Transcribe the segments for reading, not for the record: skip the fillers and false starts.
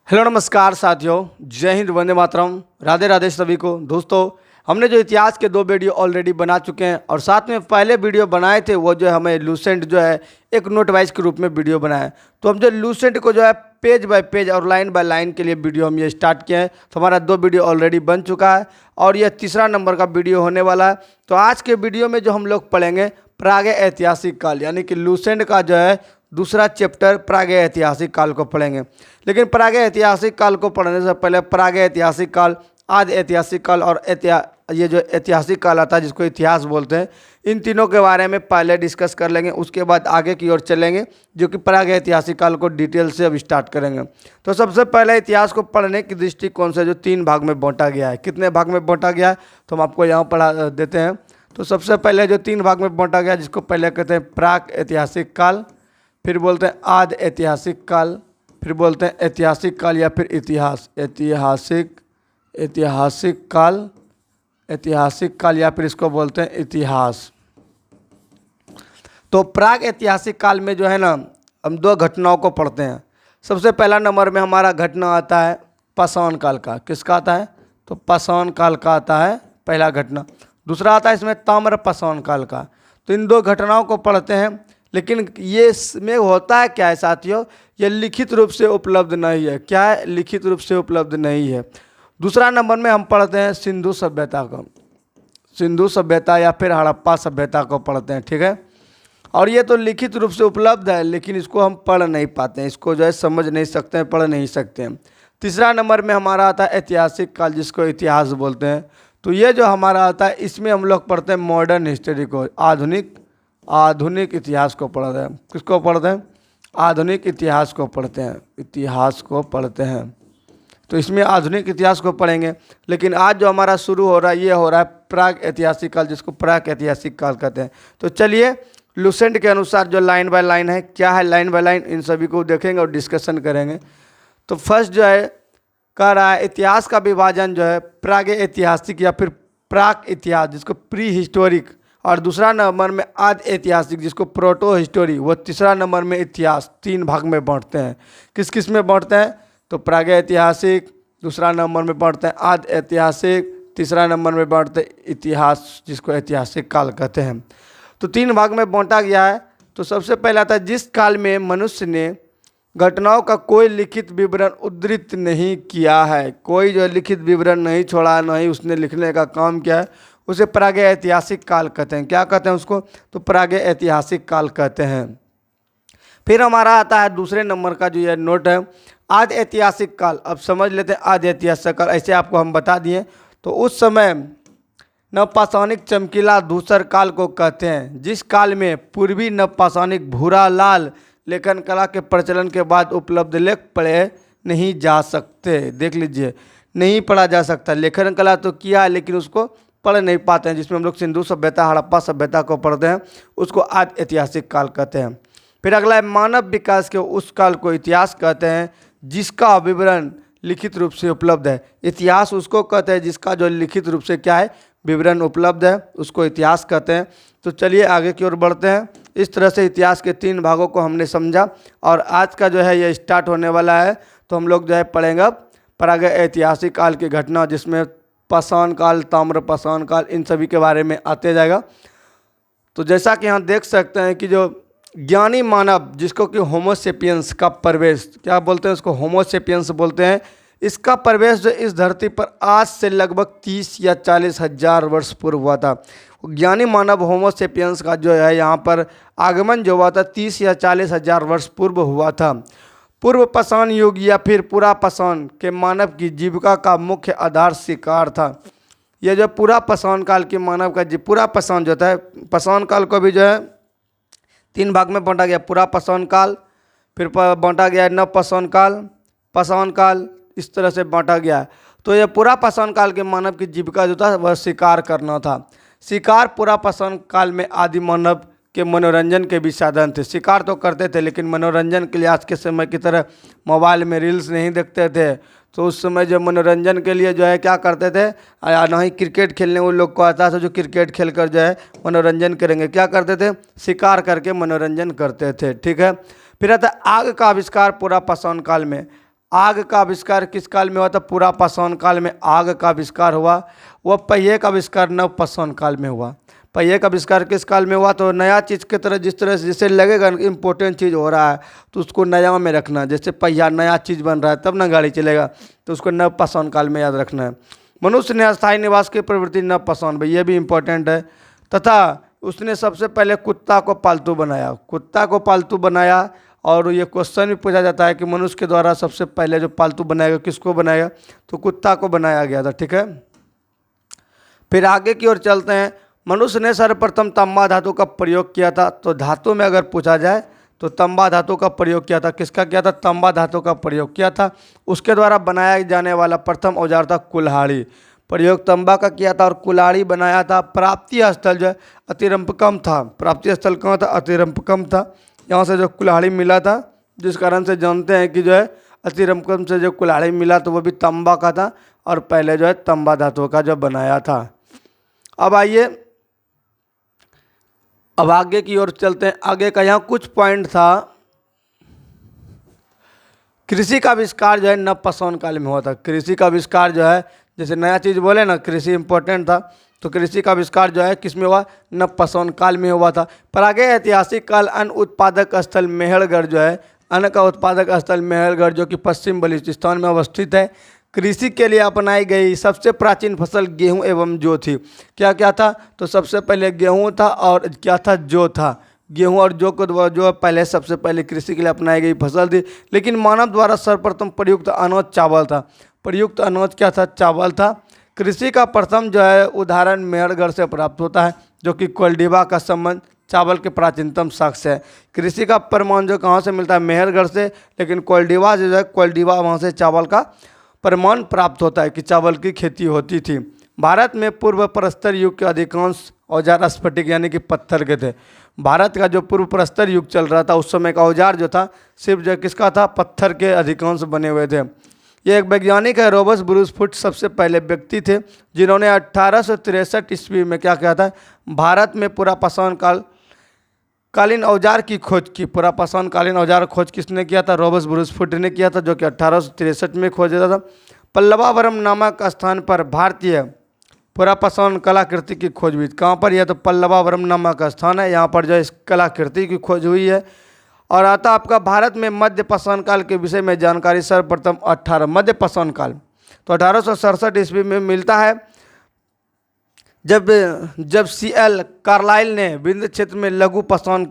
Hello नमस्कार साथियों, जय हिंद, वंदे मातरम, राधे राधे सभी को। दोस्तों, हमने जो इतिहास के 2 वीडियो ऑलरेडी बना चुके हैं और साथ में पहले वीडियो बनाए थे वो जो है हमें लूसेंट जो है एक नोट वाइज के रूप में वीडियो बनाए। तो हम जो लूसेंट को जो है पेज बाय पेज और लाइन बाय लाइन के लिए वीडियो हम ये स्टार्ट किए हैं। तो हमारा 2 वीडियो ऑलरेडी बन चुका है और यह तीसरा नंबर का वीडियो होने वाला है। तो आज के वीडियो में जो हम लोग पढ़ेंगे प्राग ऐतिहासिक काल, यानी कि लूसेंट का जो है दूसरा चैप्टर प्राग ऐतिहासिक काल को पढ़ेंगे। लेकिन प्राग ऐतिहासिक काल को पढ़ने से पहले प्राग ऐतिहासिक काल, आदि ऐतिहासिक काल और ये जो ऐतिहासिक काल आता है जिसको इतिहास बोलते हैं, इन तीनों के बारे में पहले डिस्कस कर लेंगे। उसके बाद आगे की ओर चलेंगे जो कि प्राग ऐतिहासिक काल को डिटेल से अब स्टार्ट करेंगे। तो सबसे पहले इतिहास को पढ़ने की दृष्टिकोण से जो 3 भाग में बांटा गया है, कितने भाग में बांटा गया है तो हम आपको यहाँ पढ़ा देते हैं। तो सबसे पहले जो 3 भाग में बांटा गया जिसको पहले कहते हैं प्राक ऐतिहासिक काल, फिर बोलते हैं आदि ऐतिहासिक काल, फिर बोलते हैं ऐतिहासिक काल या फिर इतिहास। ऐतिहासिक काल या फिर इसको बोलते हैं इतिहास। तो प्राग ऐतिहासिक काल में जो है ना हम 2 घटनाओं को पढ़ते हैं। सबसे पहला नंबर में हमारा घटना आता है पाषाण काल का। किसका आता है? तो पाषाण काल का आता है पहला घटना। दूसरा आता है इसमें ताम्र पाषाण काल का। तो इन 2 घटनाओं को पढ़ते हैं। लेकिन ये इसमें होता है क्या है साथियों, ये लिखित रूप से उपलब्ध नहीं है। क्या है? लिखित रूप से उपलब्ध नहीं है। दूसरा नंबर में हम पढ़ते हैं सिंधु सभ्यता को, सिंधु सभ्यता या फिर हड़प्पा सभ्यता को पढ़ते हैं, ठीक है। और ये तो लिखित रूप से उपलब्ध है लेकिन इसको हम पढ़ नहीं पाते हैं, इसको जो है समझ नहीं सकते हैं, पढ़ नहीं सकते हैं। तीसरा नंबर में हमारा आता है ऐतिहासिक काल जिसको इतिहास बोलते हैं। तो ये जो हमारा आता है इसमें हम लोग पढ़ते हैं मॉडर्न हिस्ट्री को, आधुनिक इतिहास को पढ़ते हैं। किसको पढ़ते हैं? आधुनिक इतिहास को पढ़ते हैं, इतिहास को पढ़ते हैं। तो इसमें आधुनिक इतिहास को पढ़ेंगे। लेकिन आज जो हमारा शुरू हो रहा है ये हो रहा है प्राग ऐतिहासिक काल जिसको प्राग ऐतिहासिक काल कहते हैं। तो चलिए लूसेंट के अनुसार जो लाइन बाय लाइन है, क्या है लाइन बाय लाइन, इन सभी को देखेंगे और डिस्कशन करेंगे। तो फर्स्ट जो है कह रहा है इतिहास का विभाजन जो है प्राग ऐतिहासिक या फिर प्राक इतिहास जिसको प्री हिस्टोरिक, और दूसरा नंबर में आदि ऐतिहासिक जिसको प्रोटो हिस्टोरी, वो तीसरा नंबर में इतिहास। 3 भाग में बांटते हैं। किस किस में बांटते हैं? तो प्राग ऐतिहासिक, दूसरा नंबर में बांटते हैं आदि ऐतिहासिक, तीसरा नंबर में बांटते हैं इतिहास जिसको ऐतिहासिक काल कहते हैं। तो 3 भाग में बांटा गया है। तो सबसे पहला था जिस काल में मनुष्य ने घटनाओं का कोई लिखित विवरण उद्धृत नहीं किया है, कोई जो लिखित विवरण नहीं छोड़ा, नहीं उसने लिखने का काम किया है, उसे प्राग ऐतिहासिक काल कहते हैं। क्या कहते हैं उसको? तो प्राग ऐतिहासिक काल कहते हैं। फिर हमारा आता है दूसरे नंबर का जो ये नोट है आदि ऐतिहासिक काल। अब समझ लेते हैं आदि ऐतिहासिक काल, ऐसे आपको हम बता दिए। तो उस समय नवपाषाणिक चमकीला धूसर काल को कहते हैं, जिस काल में पूर्वी नवपाषाणिक भूरा लाल लेखन कला के प्रचलन के बाद उपलब्ध लेख पढ़े नहीं जा सकते। देख लीजिए, नहीं पढ़ा जा सकता। लेखन कला तो किया है लेकिन उसको पढ़ नहीं पाते हैं। जिसमें हम लोग सिंधु सभ्यता, हड़प्पा सभ्यता को पढ़ते हैं, उसको आदि ऐतिहासिक काल कहते हैं। फिर अगला है मानव विकास के उस काल को इतिहास कहते हैं जिसका विवरण लिखित रूप से उपलब्ध है। इतिहास उसको कहते हैं जिसका जो लिखित रूप से क्या है, विवरण उपलब्ध है, उसको इतिहास कहते हैं। तो चलिए आगे की ओर बढ़ते हैं। इस तरह से इतिहास के 3 भागों को हमने समझा और आज का जो है ये स्टार्ट होने वाला है। तो हम लोग जो है पढ़ेंगे अब प्राग ऐतिहासिक काल की घटना जिसमें पाषाण काल, ताम्र पाषाण काल, इन सभी के बारे में आते जाएगा। तो जैसा कि यहाँ देख सकते हैं कि जो ज्ञानी मानव जिसको कि होमोसेपियंस का प्रवेश, क्या बोलते हैं उसको? होमोसेपियंस बोलते हैं। इसका प्रवेश जो इस धरती पर आज से लगभग 30 या 40 हज़ार वर्ष पूर्व हुआ था। ज्ञानी मानव होमोसेपियंस का जो है यहाँ पर आगमन जो हुआ था 30 या 40 हज़ार वर्ष पूर्व हुआ था। पूर्व पाषाण युग या फिर पूरा पाषाण के मानव की जीविका का मुख्य आधार शिकार था। यह जो पूरा पाषाण काल के मानव का पूरा पाषाण जो था, पाषाण काल को भी जो है 3 भाग में बांटा गया। पूरा पाषाण काल, फिर बांटा गया नव पाषाण काल, पाषाण काल, इस तरह से बांटा गया। तो यह पूरा पाषाण काल के मानव की जीविका जो था वह शिकार करना था। शिकार पूरा पाषाण काल में आदि मानव के मनोरंजन के भी साधन थे। शिकार तो करते थे लेकिन मनोरंजन के लिए आज के समय की तरह मोबाइल में रील्स नहीं देखते थे। तो उस समय जो मनोरंजन के लिए जो है क्या करते थे, ना ही क्रिकेट खेलने उन लोग को आता था जो क्रिकेट खेल कर जो है मनोरंजन करेंगे। क्या करते थे? शिकार करके मनोरंजन करते थे, ठीक है। फिर आता है आग का आविष्कार पूरा पाषाण काल में। आग का आविष्कार किस काल में हुआ था? पूरा पाषाण काल में आग का आविष्कार हुआ। वह पहिए का आविष्कार नव पाषाण काल में हुआ। पहिए का आविष्कार किस काल में हुआ? तो नया चीज़ की तरह जिस तरह से जिसे लगेगा इम्पोर्टेंट चीज़ हो रहा है तो उसको नया में रखना। जैसे पहिया नया चीज़ बन रहा है तब ना गाड़ी चलेगा, तो उसको नव पाषाण काल में याद रखना है। मनुष्य ने अस्थायी निवास की प्रवृत्ति नव पाषाण, भाई ये भी इम्पोर्टेंट है। तथा उसने सबसे पहले कुत्ता को पालतू बनाया। कुत्ता को पालतू बनाया, और ये क्वेश्चन भी पूछा जाता है कि मनुष्य के द्वारा सबसे पहले जो पालतू बनाएगा किसको बनाएगा? तो कुत्ता को बनाया गया था। ठीक है, फिर आगे की ओर चलते हैं। मनुष्य ने सर्वप्रथम तांबा धातु का प्रयोग किया था। तो धातु में अगर पूछा जाए तो तांबा धातु का प्रयोग किया था। किसका किया था? तांबा धातु का प्रयोग किया था। उसके द्वारा बनाया जाने वाला प्रथम औजार था कुल्हाड़ी। प्रयोग तांबा का किया था और कुल्हाड़ी बनाया था। प्राप्ति स्थल जो है अतिरंपकम था। प्राप्ति स्थल कहाँ था? अतिरंपकम था। यहाँ से जो कुल्हाड़ी मिला था, जिस कारण से जानते हैं कि जो है अतिरंपकम से जो कुल्हाड़ी मिला तो वो भी तांबा का था, और पहले जो है तांबा धातु का जो बनाया था। अब आइए, अब आगे की ओर चलते हैं। आगे का यहाँ कुछ पॉइंट था। कृषि का आविष्कार जो है नव पाषाण काल में हुआ था। कृषि का आविष्कार जो है, जैसे नया चीज़ बोले ना, कृषि इंपॉर्टेंट था, तो कृषि का आविष्कार जो है किस में हुआ? नव पाषाण काल में हुआ था। पर आगे ऐतिहासिक काल अन्न उत्पादक स्थल मेहरगढ़ जो है, अन्न का उत्पादक स्थल मेहरगढ़ जो कि पश्चिम बलूचिस्तान में अवस्थित है, कृषि के लिए अपनाई गई सबसे प्राचीन फसल गेहूं एवं जौ थी। क्या क्या था? तो सबसे पहले गेहूं था, और क्या था? जौ था। गेहूं और जौ को जो पहले सबसे पहले कृषि के लिए अपनाई गई फसल थी। लेकिन मानव द्वारा सर्वप्रथम प्रयुक्त अनाज चावल था। प्रयुक्त अनाज क्या था? चावल था। कृषि का प्रथम जो है उदाहरण मेहरगढ़ से प्राप्त होता है, जो कि कोल्डिवा का संबंध चावल के प्राचीनतम साक्ष्य है। कृषि का प्रमाण जो कहाँ से मिलता है? मेहरगढ़ से। लेकिन कोल्डिवा जो है, कोल्डिवा वहाँ से चावल का प्रमाण प्राप्त होता है कि चावल की खेती होती थी। भारत में पूर्व प्रस्तर युग के अधिकांश औजार स्फटिक यानी कि पत्थर के थे। भारत का जो पूर्व प्रस्तर युग चल रहा था उस समय का औजार जो था सिर्फ जो किसका था? पत्थर के अधिकांश बने हुए थे। ये एक वैज्ञानिक है, रॉबर्ट ब्रूस फुट सबसे पहले व्यक्ति थे जिन्होंने 1863 ईस्वी में क्या किया था? भारत में पूरा पाषाण कालीन औजार की खोज की। पूरा पाषाण कालीन औजार खोज किसने किया था? रॉबर्ट ब्रूस फुट ने किया था, जो कि 1863 में खोजा था। पल्लवावरम नामक स्थान पर भारतीय पूरा पाषाण कलाकृति की खोज हुई। कहाँ पर? यह तो पल्लवावरम नामक स्थान है, यहाँ पर जो इस कलाकृति की खोज हुई है। और आता आपका भारत में मध्य पाषाण काल के विषय में जानकारी सर्वप्रथम 18 मध्य पाषाण काल तो 1867 ईस्वी में मिलता है, जब CL कार्लाइल ने विंध्य क्षेत्र में लघु पाषाण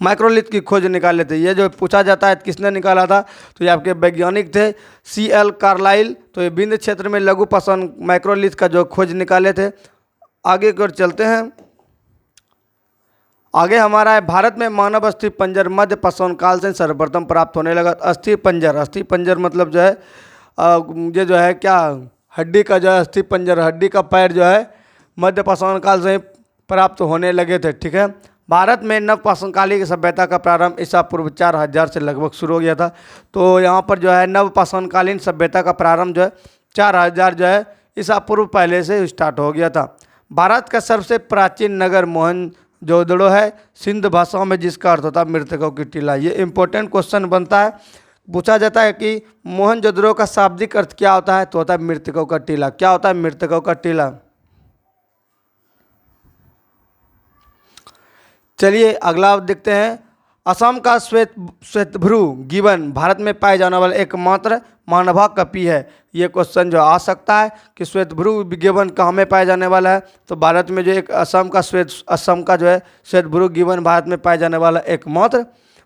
माइक्रोलिथ की खोज निकाले थे। ये जो पूछा जाता है किसने निकाला था, तो ये आपके वैज्ञानिक थे CL कार्लाइल। तो ये विंध्य क्षेत्र में लघु पाषाण माइक्रोलिथ का जो खोज निकाले थे। आगे की ओर चलते हैं। आगे हमारा है भारत में मानव अस्थि पंजर मध्य पाषाण काल से सर्वप्रथम प्राप्त होने लगा। अस्थि पंजर मतलब जो है ये जो है क्या, हड्डी का जो है अस्थि पंजर, हड्डी का पैर जो है मध्य पाषाण काल से प्राप्त होने लगे थे। ठीक है, भारत में नव पाषाण कालीन सभ्यता का प्रारंभ ईसा पूर्व 4000 से लगभग शुरू हो गया था। तो यहाँ पर जो है नव पाषाण कालीन सभ्यता का प्रारंभ जो है 4000 जो है ईसा पूर्व पहले से स्टार्ट हो गया था। भारत का सबसे प्राचीन नगर मोहनजोदड़ो है, सिंध भाषाओं में, जिसका अर्थ होता है मृतकों की टीला। ये इंपॉर्टेंट क्वेश्चन बनता है, पूछा जाता है कि मोहनजोदड़ो का शाब्दिक अर्थ क्या होता है, तो होता है मृतकों का टीला। क्या होता है? मृतकों का टीला। चलिए अगला देखते हैं। असम का श्वेतभ्रू गिबन भारत में पाए जाने वाला एकमात्र मानवा कपि है। ये क्वेश्चन जो आ सकता है कि श्वेतभ्रू गिबन कहाँ में पाया जाने वाला है, तो भारत में जो एक असम का जो है श्वेतभ्रू गिबन भारत में पाए जाने वाला एकमात्र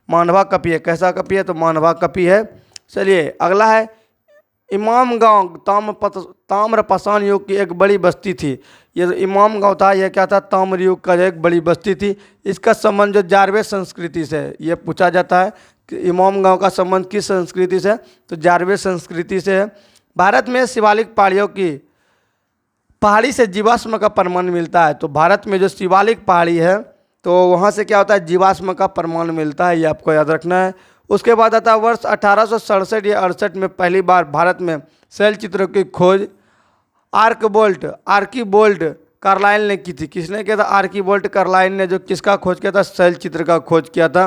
मानवा कपि है। कैसा कपि है? तो मानवा कपि है। चलिए अगला है इमाम गांव ताम्र पाषाण युग की एक बड़ी बस्ती थी। ये जो इमाम गांव था यह क्या था? ताम्र युग का एक बड़ी बस्ती थी। इसका संबंध जो जारवे संस्कृति से, ये पूछा जाता है कि इमाम गांव का संबंध किस संस्कृति से, तो जारवे संस्कृति से है। भारत में शिवालिक पहाड़ी से जीवाश्म का प्रमाण मिलता है। तो भारत में जो शिवालिक पहाड़ी है तो वहाँ से क्या होता है? जीवाश्म का प्रमाण मिलता है, ये आपको याद रखना है। उसके बाद आता है वर्ष 1867 या 68 में पहली बार भारत में शैल चित्रों की खोज आर्कीबोल्ट कार्लाइल ने की थी। किसने किया था? आर्कीबोल्ट कार्लाइल ने जो किसका खोज किया था? शैल चित्र का खोज किया था।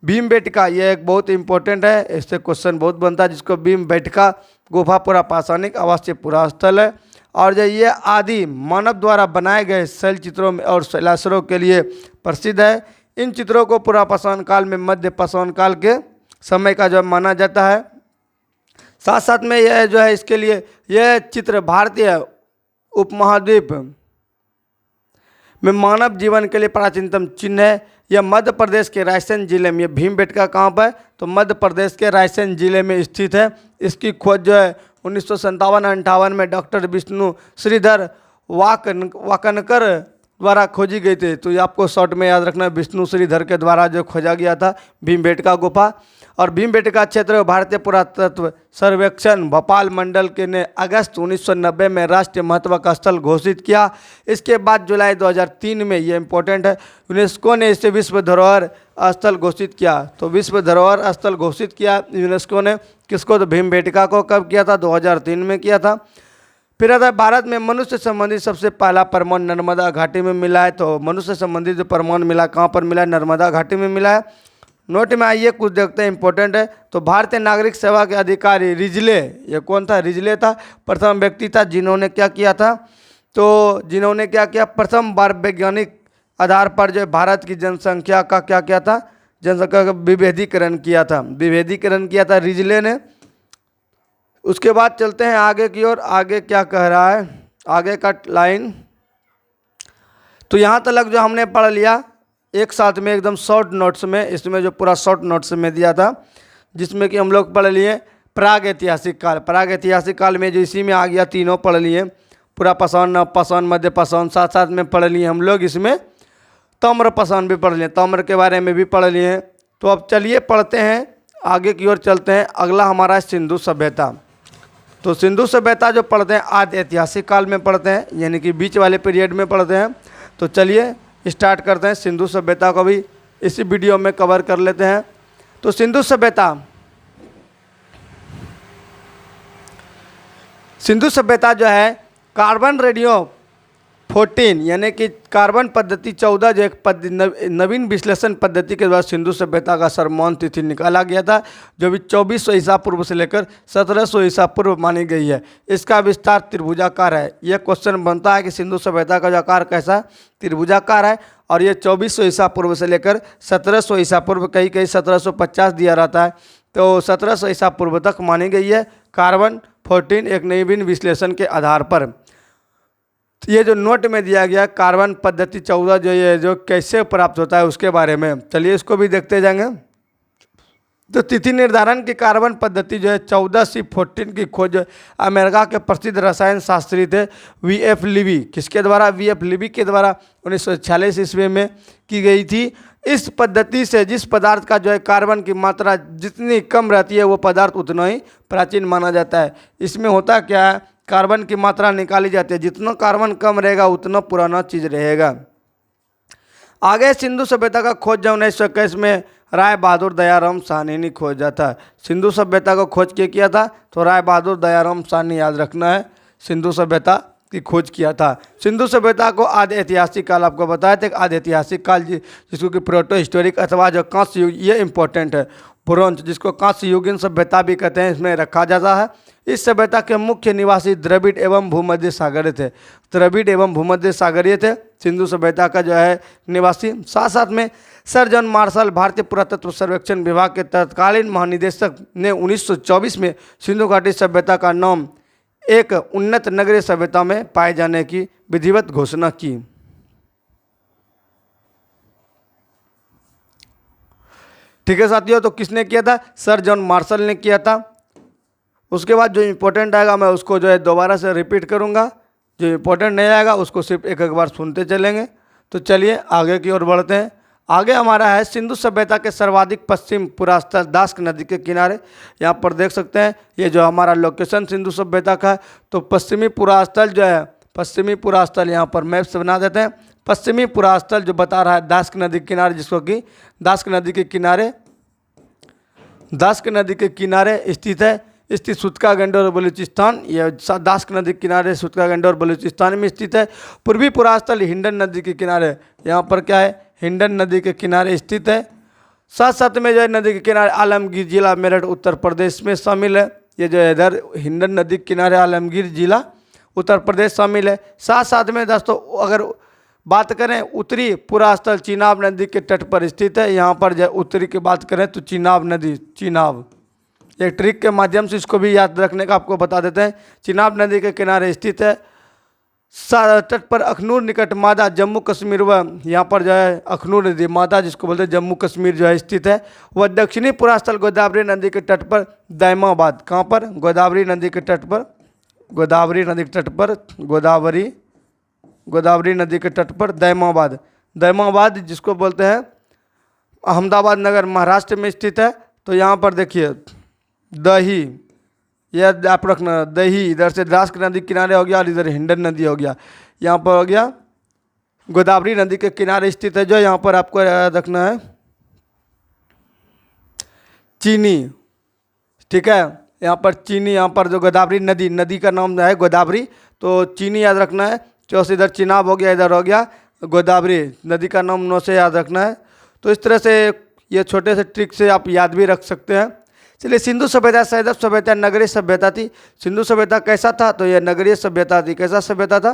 भीमबेटका ये एक बहुत इंपॉर्टेंट है, इससे क्वेश्चन बहुत बनता है, जिसको भीमबेटका गुफा पूरा पाषाणिक आवासीय पुरा स्थल है। और जो ये आदि मानव द्वारा बनाए गए शैल चित्रों में और शैलाश्रयों के लिए प्रसिद्ध है। इन चित्रों को पूरा पाषाण काल में मध्य पाषाण काल के समय का जो माना जाता है। साथ साथ में यह जो है इसके लिए यह चित्र भारतीय उपमहाद्वीप में मानव जीवन के लिए प्राचीनतम चिन्ह है। यह मध्य प्रदेश के रायसेन जिले में, ये भीमबेटका कहाँ पर, तो मध्य प्रदेश के रायसेन जिले में स्थित है। इसकी खोज जो है 1957-58 में डॉक्टर विष्णु श्रीधर वाकनकर द्वारा खोजी गई थी। तो ये आपको शॉर्ट में याद रखना है, विष्णु श्रीधर के द्वारा जो खोजा गया था भीमबेटका गुफा। और भीमबेटका क्षेत्र भारतीय पुरातत्व सर्वेक्षण भोपाल मंडल के ने अगस्त 1990 में राष्ट्रीय महत्व का स्थल घोषित किया। इसके बाद जुलाई 2003 में, ये इंपॉर्टेंट है, यूनेस्को ने इसे विश्व धरोहर स्थल घोषित किया। तो विश्व धरोहर स्थल घोषित किया यूनेस्को ने किसको, तो भीमबेटका को कब किया था, 2003 में किया था। फिर आता है भारत में मनुष्य संबंधी सबसे पहला परमाणु नर्मदा घाटी में मिला है। तो मनुष्य संबंधी जो परमाणु मिला कहाँ पर मिला है, नर्मदा घाटी में मिला है। नोट में आइए कुछ देखते हैं, इंपॉर्टेंट है। तो भारतीय नागरिक सेवा के अधिकारी रिजले, ये कौन था, रिजले था, प्रथम व्यक्ति था जिन्होंने क्या किया था, तो जिन्होंने क्या किया, प्रथम बार वैज्ञानिक आधार पर जो भारत की जनसंख्या का क्या किया था, जनसंख्या का विभेदीकरण किया था, विभेदीकरण किया था रिजले ने। उसके बाद चलते हैं आगे की ओर, आगे क्या कह रहा है, आगे का लाइन। तो यहाँ तक जो हमने पढ़ लिया एक साथ में एकदम शॉर्ट नोट्स में, इसमें जो पूरा शॉर्ट नोट्स में दिया था, जिसमें कि हम लोग पढ़ लिए प्राग ऐतिहासिक काल। प्राग ऐतिहासिक काल में जो इसी में आ गया, तीनों पढ़ लिए, पूरा पाषाण, नव पाषाण, मध्य पाषाण, साथ साथ में पढ़ लिए हम लोग इसमें ताम्र पाषाण भी पढ़ लिए, ताम्र के बारे में भी पढ़ लिए। तो अब चलिए पढ़ते हैं, आगे की ओर चलते हैं। अगला हमारा सिंधु सभ्यता। तो सिंधु सभ्यता जो पढ़ते हैं आदि ऐतिहासिक काल में पढ़ते हैं, यानी कि बीच वाले पीरियड में पढ़ते हैं। तो चलिए स्टार्ट करते हैं, सिंधु सभ्यता को भी इसी वीडियो में कवर कर लेते हैं। तो सिंधु सभ्यता, सिंधु सभ्यता जो है कार्बन रेडियो 14 यानी कि कार्बन पद्धति 14 जो एक नवीन विश्लेषण पद्धति के द्वारा सिंधु सभ्यता का सर्वमान्य तिथि निकाला गया था, जो भी 2400 ईसा पूर्व से लेकर 1700 ईसा पूर्व मानी गई है। इसका विस्तार त्रिभुजाकार है। यह क्वेश्चन बनता है कि सिंधु सभ्यता का जो आकार कैसा, त्रिभुजाकार है। और ये 2400 ईसा पूर्व से लेकर 1700 ईसा पूर्व, कहीं कहीं 1750 दिया रहता है, तो 1700 ईसा पूर्व तक मानी गई है कार्बन 14 एक नवीन विश्लेषण के आधार पर। ये जो नोट में दिया गया कार्बन पद्धति 14 जो ये जो कैसे प्राप्त होता है उसके बारे में, चलिए इसको भी देखते जाएंगे। तो तिथि निर्धारण की कार्बन पद्धति जो है 14C14 की खोज अमेरिका के प्रसिद्ध रसायन शास्त्री थे VF लिबी, किसके द्वारा, VF लिबी के द्वारा 1946 ईस्वी में की गई थी। इस पद्धति से जिस पदार्थ का जो है कार्बन की मात्रा जितनी कम रहती है वो पदार्थ उतना ही प्राचीन माना जाता है। इसमें होता क्या है, कार्बन की मात्रा निकाली जाती है, जितना कार्बन कम रहेगा उतना पुराना चीज़ रहेगा। आगे सिंधु सभ्यता का खोज जो 1921 में राय बहादुर दयाराम साहनी ने खोजा था। सिंधु सभ्यता को खोज के किया था, तो राय बहादुर दयाराम साहनी याद रखना है, सिंधु सभ्यता की खोज किया था। सिंधु सभ्यता को आदि ऐतिहासिक काल आपको बताया था, आदि ऐतिहासिक काल जिसको कि प्रोटो हिस्टोरिक अथवा जो कांस्य युग, ये इंपॉर्टेंट है, ब्रोंज जिसको कांस्य युगीन सभ्यता भी कहते हैं, इसमें रखा जाता है। इस सभ्यता के मुख्य निवासी द्रविड़ एवं भूमध्य सागरीय थे, द्रविड़ एवं भूमध्य सागरीय थे सिंधु सभ्यता का जो है निवासी। साथ साथ में सर जॉन मार्शल भारतीय पुरातत्व सर्वेक्षण विभाग के तत्कालीन महानिदेशक ने 1924 में सिंधु घाटी सभ्यता का नाम एक उन्नत नगरीय सभ्यता में पाए जाने की विधिवत घोषणा की। ठीक है साथियों, तो किसने किया था, सर जॉन मार्शल ने किया था। उसके बाद जो इम्पोर्टेंट आएगा मैं उसको जो है दोबारा से रिपीट करूँगा, जो इम्पोर्टेंट नहीं आएगा उसको सिर्फ एक बार सुनते चलेंगे। तो चलिए आगे की ओर बढ़ते हैं। आगे हमारा है सिंधु सभ्यता के सर्वाधिक पश्चिम पुरास्थल दास्क नदी के किनारे। यहाँ पर देख सकते हैं ये जो हमारा लोकेशन सिंधु सभ्यता का है, तो पश्चिमी पुरास्थल जो है, पश्चिमी पुरास्थल यहाँ पर मैप से बना देते हैं। पश्चिमी पुरास्थल जो बता रहा है दास्क नदी के किनारे, जिसको कि दास्क नदी के किनारे, दास्क नदी के किनारे स्थित है, स्थित सुत्का-गंड और बलूचिस्तान, यह दास्क नदी के किनारे सुत्का-गंड और बलूचिस्तान में स्थित है। पूर्वी पुरास्थल हिंडन नदी के किनारे, यहाँ पर क्या है, हिंडन नदी के किनारे स्थित है। साथ साथ में जो है नदी के किनारे आलमगीर जिला मेरठ उत्तर प्रदेश में शामिल है। ये जो है इधर हिंडन नदी के किनारे आलमगीर जिला उत्तर प्रदेश शामिल है। साथ साथ में दोस्तों अगर बात करें उत्तरी पूरा स्थल चिनाब नदी के तट पर स्थित है। यहाँ पर जो उत्तरी की बात करें तो चिनाब नदी, चिनाब एक ट्रिक के माध्यम से इसको भी याद रखने का आपको बता देते हैं। चिनाब नदी के किनारे स्थित है। तट पर अखनूर निकट मादा जम्मू कश्मीर व यहाँ पर जो है अखनूर नदी मादा जिसको बोलते हैं जम्मू कश्मीर जो है स्थित है। वह दक्षिणी पुरास्थल गोदावरी नदी के तट पर दायमाबाद, कहाँ पर, गोदावरी नदी के तट पर, गोदावरी नदी के तट पर, गोदावरी नदी के तट पर दायमाबाद, दायमाबाद जिसको बोलते हैं अहमदाबाद नगर महाराष्ट्र में स्थित है। तो यहाँ पर देखिए दही, यह आप रखना दही, इधर से द्रास नदी किनारे हो गया और इधर हिंडन नदी हो गया। यहाँ पर हो गया गोदावरी नदी के किनारे स्थित है। जो यहाँ पर आपको याद रखना है चीनी, ठीक है, यहाँ पर चीनी, यहाँ पर जो गोदावरी नदी, नदी का नाम है गोदावरी, तो चीनी याद रखना है। चौसे इधर चिनाब हो गया, इधर हो गया गोदावरी, नदी का नाम नौ से याद रखना है। तो इस तरह से ये छोटे से ट्रिक से आप याद भी रख सकते हैं। चलिए, सिंधु सभ्यता सैदव सभ्यता नगरीय सभ्यता थी। सिंधु सभ्यता कैसा था, तो यह नगरीय सभ्यता थी। कैसा सभ्यता था,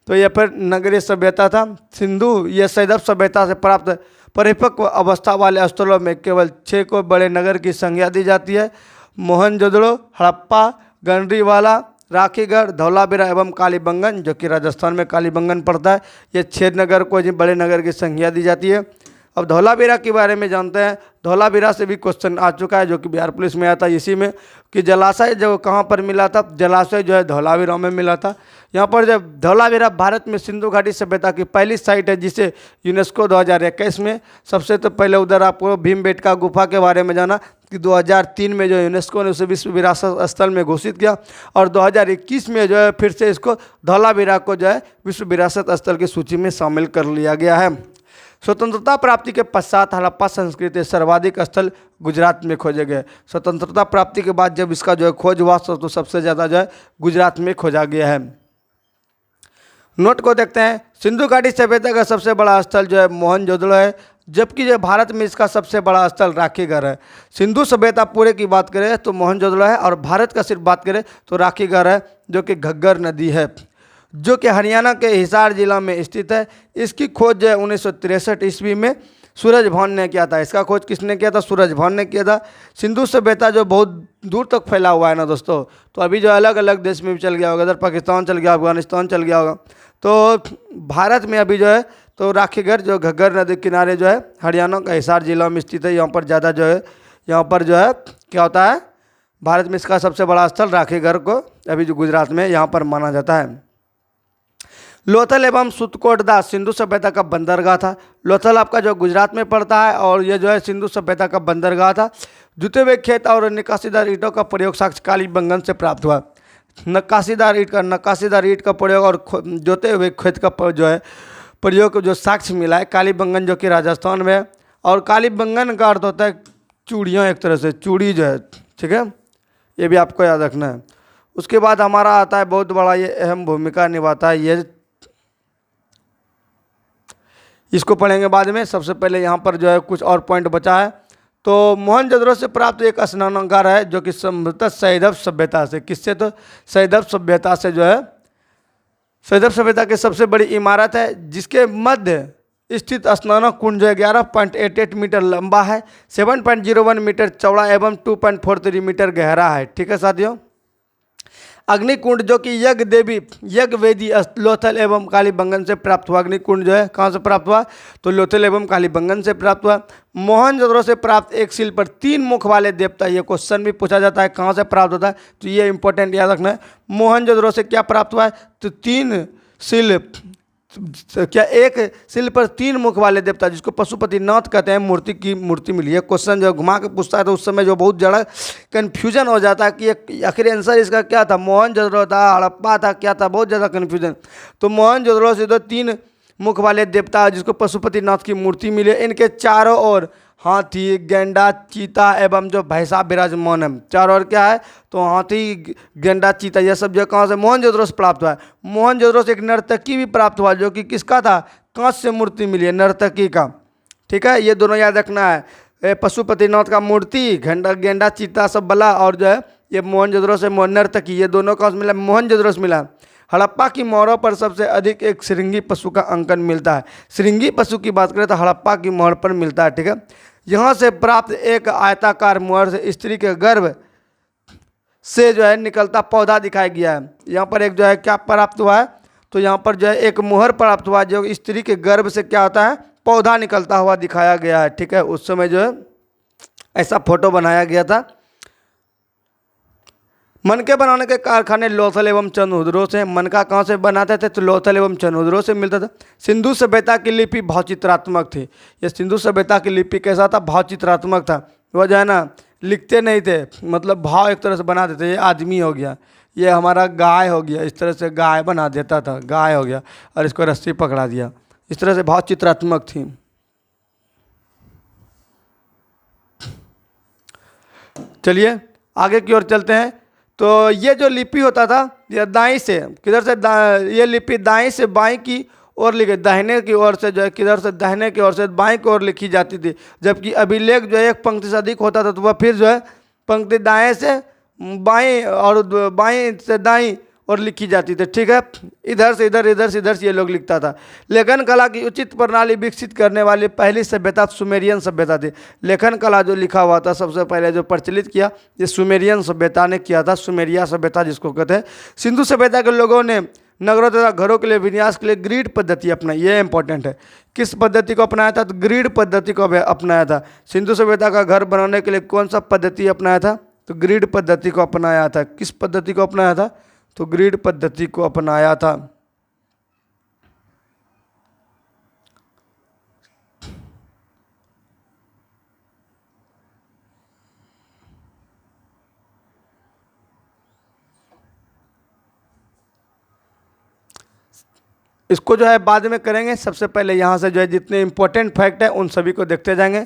तो यह फिर नगरीय सभ्यता था। सिंधु यह सैदव सभ्यता से प्राप्त परिपक्व अवस्था वाले स्थलों में केवल 6 को बड़े नगर की संज्ञा दी जाती है। मोहनजोदड़ो, हड़प्पा, गंडरीवाला, राखीगढ़, धौलावीरा एवं कालीबंगन, जो कि राजस्थान में कालीबंगन पड़ता है, ये 6 नगर को बड़े नगर की संज्ञा दी जाती है। अब धौलावीरा के बारे में जानते हैं। धौलावीरा से भी क्वेश्चन आ चुका है, जो कि बिहार पुलिस में आया था इसी में, कि जलाशय जो कहाँ पर मिला था, जलाशय जो है धौलावीरा में मिला था। यहाँ पर जब धौलावीरा भारत में सिंधु घाटी सभ्यता की पहली साइट है, जिसे यूनेस्को 2021 में, सबसे तो पहले उधर आपको भीमबेटका गुफा के बारे में जाना कि 2003 में जो यूनेस्को ने उसे विश्व विरासत स्थल में घोषित किया, और 2021 में जो है फिर से इसको धौलावीरा को जो है विश्व विरासत स्थल की सूची में शामिल कर लिया गया है। स्वतंत्रता प्राप्ति के पश्चात हड़प्पा संस्कृति सर्वाधिक स्थल गुजरात में खोजे गए। स्वतंत्रता प्राप्ति के बाद जब इसका जो है खोज हुआ तो सबसे ज़्यादा जो है गुजरात में खोजा गया है। नोट को देखते हैं। सिंधु घाटी सभ्यता का सबसे बड़ा स्थल जो है मोहनजोदड़ो है, जबकि जो भारत में इसका सबसे बड़ा स्थल राखीगढ़ है। सिंधु सभ्यता पूरे की बात करें तो मोहनजोदड़ो है, और भारत का सिर्फ बात करें तो राखीगढ़ है, जो कि घग्गर नदी है, जो कि हरियाणा के हिसार जिला में स्थित है। इसकी खोज जो है 1963 ईस्वी में सूरजभान ने किया था। इसका खोज किसने किया था, सूरजभान ने किया था। सिंधु सभ्यता जो बहुत दूर तक फैला हुआ है ना दोस्तों, तो अभी जो अलग अलग देश में भी चल गया होगा, इधर पाकिस्तान चल गया, अफगानिस्तान चल गया होगा, तो भारत में अभी जो है तो राखीगढ़ जो घग्गर नदी किनारे जो है हरियाणा का हिसार जिला में स्थित है। यहाँ पर ज़्यादा जो है, यहाँ पर जो है क्या होता है, भारत में इसका सबसे बड़ा स्थल राखीगढ़ को अभी जो गुजरात में यहाँ पर माना जाता है। लोथल एवं सुतकोटदा सिंधु सभ्यता का बंदरगाह था। लोथल आपका जो गुजरात में पड़ता है, और ये जो है सिंधु सभ्यता का बंदरगाह था। जुते हुए खेत और नक्काशीदार ईंटों का प्रयोग साक्ष्य कालीबंगन से प्राप्त हुआ। नक्काशीदार ईंट का प्रयोग और जोते हुए खेत का जो है प्रयोग जो साक्ष्य मिला है कालीबंगन, जो कि राजस्थान में है। और कालीबंगन का अर्थ होता है चूड़ियाँ, एक तरह से चूड़ी जो है, ठीक है, ये भी आपको याद रखना है। उसके बाद हमारा आता है बहुत बड़ा, ये अहम भूमिका निभाता है, ये इसको पढ़ेंगे बाद में। सबसे पहले यहाँ पर जो है कुछ और पॉइंट बचा है। तो मोहनजोदड़ो से प्राप्त एक स्नानागार है, जो कि संभवतः सैदव सभ्यता से, किससे, तो सैदव सभ्यता से जो है, सैदव सभ्यता की सबसे बड़ी इमारत है, जिसके मध्य स्थित स्नान कुंड जो 11.88 मीटर लंबा है, 7.01 मीटर चौड़ा एवं 2.43 मीटर गहरा है। ठीक है साथियों। अग्निकुंड जो कि यज्ञ वेदी लोथल एवं कालीबंगन से प्राप्त हुआ। अग्निकुंड जो है कहाँ से प्राप्त हुआ, तो लोथल एवं कालीबंगन से प्राप्त हुआ। मोहनजोदड़ो से प्राप्त एक शिल्प पर 3 मुख वाले देवता, ये क्वेश्चन भी पूछा जाता है कहाँ से प्राप्त होता है, तो ये इंपॉर्टेंट याद रखना है। मोहनजोदड़ो से क्या प्राप्त हुआ है, तो 3 शिल्प, क्या एक शिल्प पर 3 मुख वाले देवता, जिसको पशुपतिनाथ कहते हैं, मूर्ति मिली है। क्वेश्चन जब घुमा के पूछता है तो उस समय जो बहुत ज़्यादा कन्फ्यूजन हो जाता है कि आखिर आंसर इसका क्या था, मोहनजोदड़ो था, हड़प्पा था, क्या था, बहुत ज़्यादा कन्फ्यूजन। तो मोहनजोदड़ो से तो 3 मुख वाले देवता, जिसको पशुपतिनाथ की मूर्ति मिली है, इनके चारों ओर हाथी, गेंडा, चीता एवं जो भैंसा विराजमान है। चारों ओर क्या है, तो हाथी, गेंडा, चीता, यह सब जो कहाँ से, मोहनजोदड़ो से प्राप्त हुआ है। मोहनजोदड़ो से एक नर्तकी भी प्राप्त हुआ, जो कि किसका था, कांच से मूर्ति मिली है, नर्तकी का। ठीक है, ये दोनों याद रखना है। पशुपतिनाथ का मूर्ति, गेंडा चीता सब बला, और जो है ये मोहनजोदड़ो से नर्तकी, ये दोनों का मिला, मोहनजोदड़ो से मिला। हड़प्पा की मोहरों पर सबसे अधिक एक श्रृंगी पशु का अंकन मिलता है। श्रृंगी पशु की बात करें तो हड़प्पा की मोहर पर मिलता है, ठीक है। यहाँ से प्राप्त एक आयताकार मोहर से स्त्री के गर्भ से जो है निकलता पौधा दिखाया गया है। यहाँ पर एक जो है क्या प्राप्त हुआ है, तो यहाँ पर जो है एक मोहर प्राप्त हुआ है जो स्त्री के गर्भ से क्या होता है, पौधा निकलता हुआ दिखाया गया है, ठीक है। उस समय जो है ऐसा फोटो बनाया गया था। मनके बनाने के कारखाने लोथल एवं चंद्रहुदरों से, मनका कहाँ से बनाते थे, तो लोथल एवं चंद्रहुदरों से मिलता था। सिंधु सभ्यता की लिपि भावचित्रात्मक थी। ये सिंधु सभ्यता की लिपि कैसा था, भावचित्रात्मक था। वो जो है ना लिखते नहीं थे, मतलब भाव एक तरह से बना देते, ये आदमी हो गया, ये हमारा गाय हो गया, इस तरह से गाय बना देता था, गाय हो गया और इसको रस्सी पकड़ा दिया, इस तरह से भावचित्रात्मक थी। चलिए आगे की ओर चलते हैं। तो ये जो लिपि होता था ये दाईं से किधर से, ये लिपि दाईं से बाईं की ओर लिखी, दाहिने की ओर से जो है किधर से, दाहिने की ओर से बाईं की ओर लिखी जाती थी। जबकि अभिलेख जो है एक पंक्ति से अधिक होता था तो वह फिर जो है पंक्ति दाएं से बाईं और बाईं से दाईं और लिखी जाती थी, ठीक है। इधर से इधर, इधर से इधर से ये लोग लिखता था। लेखन कला की उचित प्रणाली विकसित करने वाली पहली सभ्यता सुमेरियन सभ्यता थी। लेखन कला जो लिखा हुआ था सबसे पहले जो प्रचलित किया ये सुमेरियन सभ्यता ने किया था, सुमेरिया सभ्यता जिसको कहते हैं। सिंधु सभ्यता के लोगों ने नगरों तथा घरों के लिए विन्यास के लिए ग्रिड पद्धति अपनाई, ये इंपॉर्टेंट है। किस पद्धति को अपनाया था, तो ग्रिड पद्धति को अपनाया था। सिंधु सभ्यता का घर बनाने के लिए कौन सा पद्धति अपनाया था, तो ग्रिड पद्धति को अपनाया था। किस पद्धति को अपनाया था, तो ग्रिड पद्धति को अपनाया था। इसको जो है बाद में करेंगे, सबसे पहले यहाँ से जो है जितने इंपॉर्टेंट फैक्ट है उन सभी को देखते जाएंगे।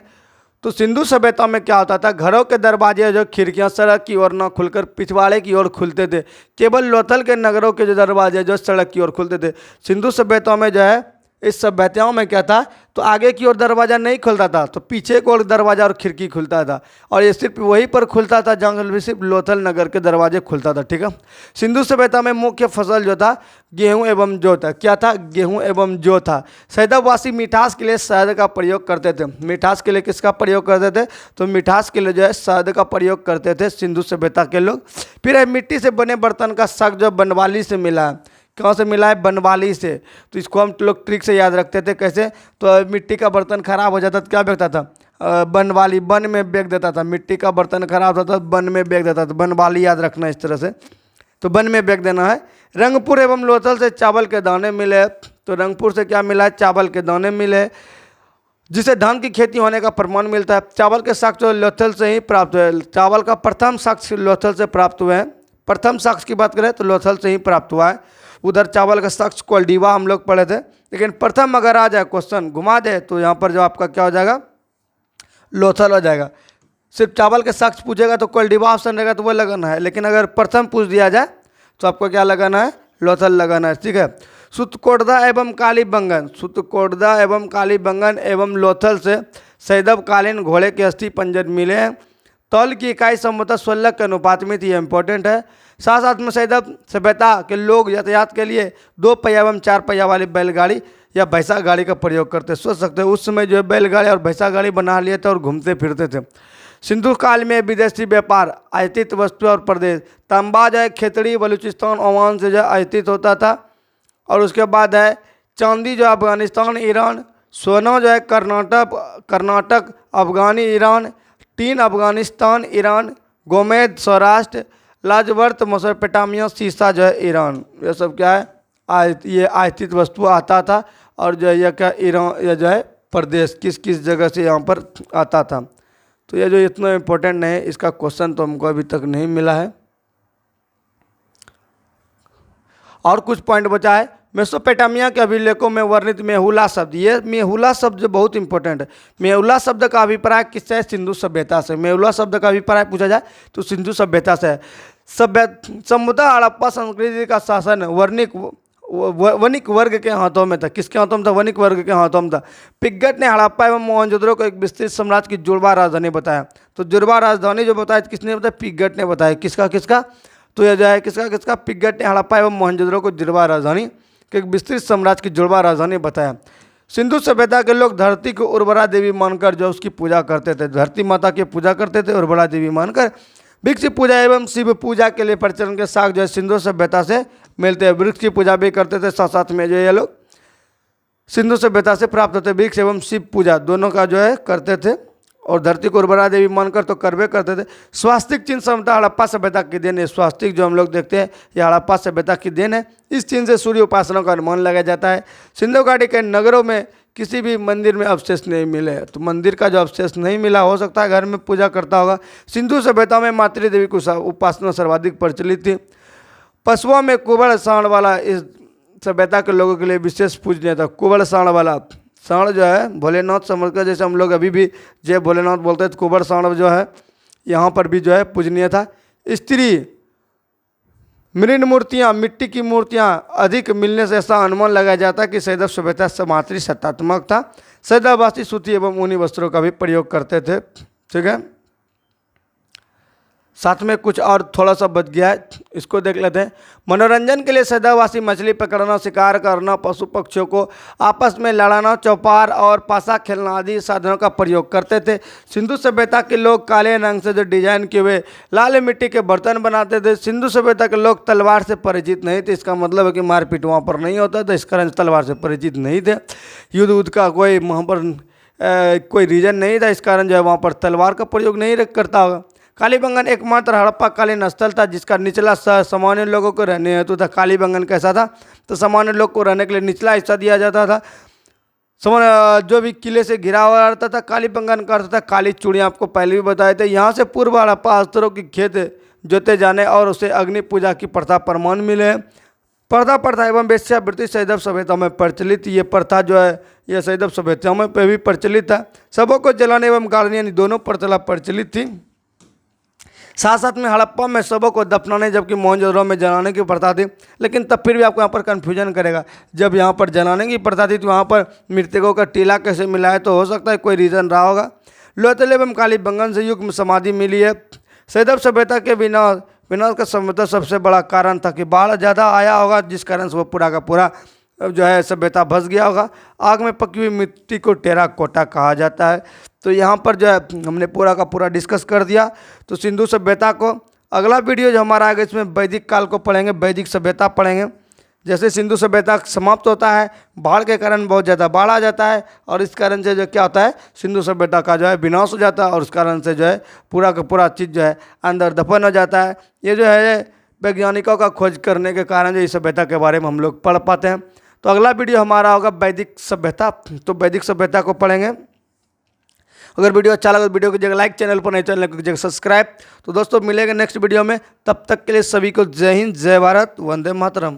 तो सिंधु सभ्यता में क्या होता था, घरों के दरवाजे जो खिड़कियां सड़क की ओर न खुलकर पिछवाड़े की ओर खुलते थे। केवल लोथल के नगरों के जो दरवाजे जो सड़क की ओर खुलते थे। सिंधु सभ्यता में जो है इस सभ्यताओं में क्या था, तो आगे की ओर दरवाज़ा नहीं खुलता था, तो पीछे की ओर दरवाज़ा और खिड़की खुलता था। और ये सिर्फ वहीं पर खुलता था जहाँ सिर्फ लोथल नगर के दरवाजे खुलता था, ठीक है। सिंधु सभ्यता में मुख्य फसल जो था गेहूं एवं जौ था। क्या था, गेहूं एवं जौ था। सैदबवासी मिठास के लिए शहद का प्रयोग करते थे। मिठास के लिए किसका प्रयोग करते थे, तो मिठास के लिए जो है शहद का प्रयोग करते थे सिंधु सभ्यता के लोग। फिर है मिट्टी से बने बर्तन का शक जो बनवाली से मिला है। कहाँ से मिला है, बनवाली से। तो इसको हम लोग ट्रिक से याद रखते थे, कैसे, तो मिट्टी का बर्तन खराब हो जाता तो क्या बेचता था, बनवाली, बन में बेच देता था। मिट्टी का बर्तन खराब होता था बन में बेच देता था, बनवाली याद रखना इस तरह से, तो बन में बेच देना है। रंगपुर एवं लोथल से चावल के दाने मिले। तो रंगपुर से क्या मिला है, चावल के दाने मिले, जिसे धान की खेती होने का प्रमाण मिलता है। चावल के साक्ष्य जो लोथल से ही प्राप्त हुए। चावल का प्रथम साक्ष्य लोथल से प्राप्त हुए हैं। प्रथम साक्ष्य की बात करें तो लोथल से ही प्राप्त हुआ है। उधर चावल का साक्ष्य कोल्डिवा हम लोग पढ़े थे, लेकिन प्रथम अगर आ जाए क्वेश्चन घुमा दे तो यहाँ पर जो आपका क्या हो जाएगा, लोथल हो जाएगा। सिर्फ चावल के साक्ष्य पूछेगा तो कोल्डिवा ऑप्शन रहेगा तो वो लगाना है, लेकिन अगर प्रथम पूछ दिया जाए तो आपको क्या लगाना है, लोथल लगाना है, ठीक है। सुतकोटदा एवं कालीबंगन, सुतकोटदा एवं कालीबंगन एवं लोथल से सैदबकालीन घोड़े के अस्थि पंजर मिले हैं। तौल की इकाई संभवतः 16 के अनुपात में थी, इंपॉर्टेंट है। साथ साथ में सैदब सभ्यता के लोग यातायात के लिए 2 पहिया एवं 4 पहिया वाली बैलगाड़ी या भैंसा गाड़ी का प्रयोग करते। सोच सकते हैं उस समय जो है बैलगाड़ी और भैंसा गाड़ी बना लिए थे और घूमते फिरते थे। सिंधु काल में विदेशी व्यापार, आयातित वस्तु और प्रदेश, तांबा जो है खेतड़ी बलूचिस्तान ओमान से जो है आयातित होता था। और उसके बाद है चांदी जो अफगानिस्तान ईरान, सोना जो है कर्नाटक अफगानी ईरान, टीन अफगानिस्तान ईरान, गोमेद सौराष्ट्र, लाजवर्त मेसोपोटामिया, शीशा जो है ईरान। ये सब क्या है, ये आयातित वस्तु आता था। और जो है यह क्या, ईरान, यह जो है प्रदेश किस किस जगह से यहाँ पर आता था। तो ये जो इतना इम्पोर्टेंट नहीं है, इसका क्वेश्चन तो हमको अभी तक नहीं मिला है। और कुछ पॉइंट बचा है। मेसोपोटामिया के अभिलेखों में वर्णित मेहुला शब्द, ये मेहुला शब्द जो बहुत इंपॉर्टेंट है। मेहुला शब्द का अभिप्राय किससे है, सिंधु सभ्यता से। मेहुला शब्द का अभिप्राय पूछा जाए तो सिंधु सभ्यता से है। सभ्यता हड़प्पा संस्कृति का शासन वणिक वर्ग के हाथों में था। किसके हाथों में था? वणिक वर्ग के हाथों में था। पिग्गट ने हड़प्पा एवं मोहनजोदड़ो को एक विस्तृत साम्राज्य की जुड़वा राजधानी बताया। तो जुड़वा राजधानी जो बताया किसने बताया? पिग्गट ने बताया। किसका किसका? तो यह जो है किसका किसका? पिग्गट ने हड़प्पा एवं मोहनजोदड़ो को जुड़वा राजधानी के एक विस्तृत साम्राज्य की जुड़वा राजधानी बताया। सिंधु सभ्यता के लोग धरती को उर्वरा देवी मानकर जो उसकी पूजा करते थे, धरती माता की पूजा करते थे उर्वरा देवी मानकर। वृक्ष पूजा एवं शिव पूजा के लिए प्रचलन के साथ जो है सिंधु सभ्यता से मिलते हैं। वृक्ष की पूजा भी करते थे, साथ साथ में जो ये लोग सिंधु सभ्यता से प्राप्त होते। वृक्ष एवं शिव पूजा दोनों का जो है करते थे और धरती को उर्वरा देवी मानकर तो करवे करते थे। स्वास्तिक चिन्ह सभ्यता हड़प्पा सभ्यता की देन है। स्वास्तिक जो हम लोग देखते हैं ये हड़प्पा सभ्यता की देन है। इस चिन्ह से सूर्य उपासना का अनुमान लगाया जाता है। सिंधु घाटी के नगरों में किसी भी मंदिर में अवशेष नहीं मिले, तो मंदिर का जो अवशेष नहीं मिला, हो सकता है घर में पूजा करता होगा। सिंधु सभ्यता में मातृ देवी की उपासना सर्वाधिक प्रचलित थी। पशुओं में कुबड़ सांड वाला इस सभ्यता के लोगों के लिए विशेष पूजनीय था। कुबड़ सांड वाला, सांड जो है भोलेनाथ समझकर, जैसे हम लोग अभी भी जय भोलेनाथ बोलते हैं, तो कुबड़ सांड जो है यहाँ पर भी जो है पूजनीय था। स्त्री मृण मूर्तियाँ, मिट्टी की मूर्तियाँ अधिक मिलने से ऐसा अनुमान लगाया जाता है कि सैदव सभ्यता समात्री सत्तात्मक था। सैदववासी सूती एवं ऊनी वस्त्रों का भी प्रयोग करते थे। ठीक है, साथ में कुछ और थोड़ा सा बच गया है, इसको देख लेते हैं। मनोरंजन के लिए सैदववासी मछली पकड़ना, शिकार करना, पशु पक्षियों को आपस में लड़ाना, चौपार और पासा खेलना आदि साधनों का प्रयोग करते थे। सिंधु सभ्यता के लोग काले रंग से जो डिजाइन किए हुए लाल मिट्टी के बर्तन बनाते थे। सिंधु सभ्यता के लोग तलवार से परिचित नहीं थे। इसका मतलब है कि मारपीट वहाँ पर नहीं होता था, इस कारण तलवार से परिचित नहीं थे। युद्ध उद्ध का कोई वहाँ पर कोई रीजन नहीं था, इस कारण जो है वहाँ पर तलवार का प्रयोग नहीं करता होगा। कालीबंगन एकमात्र हड़प्पा कालीन स्थल था जिसका निचला सामान्य लोगों को रहने हेतु था। कालीबंगन कैसा था? तो सामान्य लोग को रहने के लिए निचला हिस्सा दिया जाता था। जो भी किले से घिरा हुआ रहता था। कालीबंगन का अर्थ था काली चूड़ियाँ, आपको पहले भी बताए थे। यहाँ से पूर्व हड़प्पा अस्त्रों की खेत जोते जाने और उसे अग्नि पूजा की प्रथा प्रमाण मिले हैं। प्रथा एवं वेश्यावृत्ति सैदव सभ्यता में प्रचलित, ये प्रथा जो है ये सैदव सभ्यता में भी प्रचलित था। सबों को जलाने एवं गाड़ने यानी दोनों प्रथा प्रचलित थी। साथ साथ में हड़प्पा में शवों को दफनाने जबकि मोहनजोदड़ो में जलाने की प्रथा थी। लेकिन तब फिर भी आपको यहाँ पर कन्फ्यूजन करेगा, जब यहाँ पर जलाने की प्रथा थी तो वहाँ पर मृतकों का टीला कैसे मिला है? तो हो सकता है कोई रीज़न रहा होगा। लोथल एवं कालीबंगन से युग में समाधि मिली है। सैदव सभ्यता के विनाश का संभवतः सबसे बड़ा कारण था कि बाढ़ ज़्यादा आया होगा, जिस कारण से वो पूरा का पूरा जो है सभ्यता भस गया होगा। आग में पकी हुई मिट्टी को टेराकोटा कहा जाता है। तो यहाँ पर जो है हमने पूरा का पूरा डिस्कस कर दिया। तो सिंधु सभ्यता को अगला वीडियो जो हमारा आगे इसमें वैदिक काल को पढ़ेंगे, वैदिक सभ्यता पढ़ेंगे। जैसे सिंधु सभ्यता समाप्त होता है, बाढ़ के कारण बहुत ज़्यादा बाढ़ आ जाता है और इस कारण से जो क्या होता है सिंधु सभ्यता का जो है विनाश हो जाता है और उस कारण से जो है पूरा का पूरा चीज़ जो है अंदर दफन हो जाता है। ये जो है वैज्ञानिकों का खोज करने के कारण जो इस सभ्यता के बारे में हम लोग पढ़ पाते हैं। तो अगला वीडियो हमारा होगा वैदिक सभ्यता, तो वैदिक सभ्यता को पढ़ेंगे। अगर वीडियो अच्छा लगा तो वीडियो की जगह लाइक, चैनल पर नहीं चैनल की जगह सब्सक्राइब। तो दोस्तों मिलेंगे नेक्स्ट वीडियो में, तब तक के लिए सभी को जय हिंद, जय भारत, वंदे मातरम।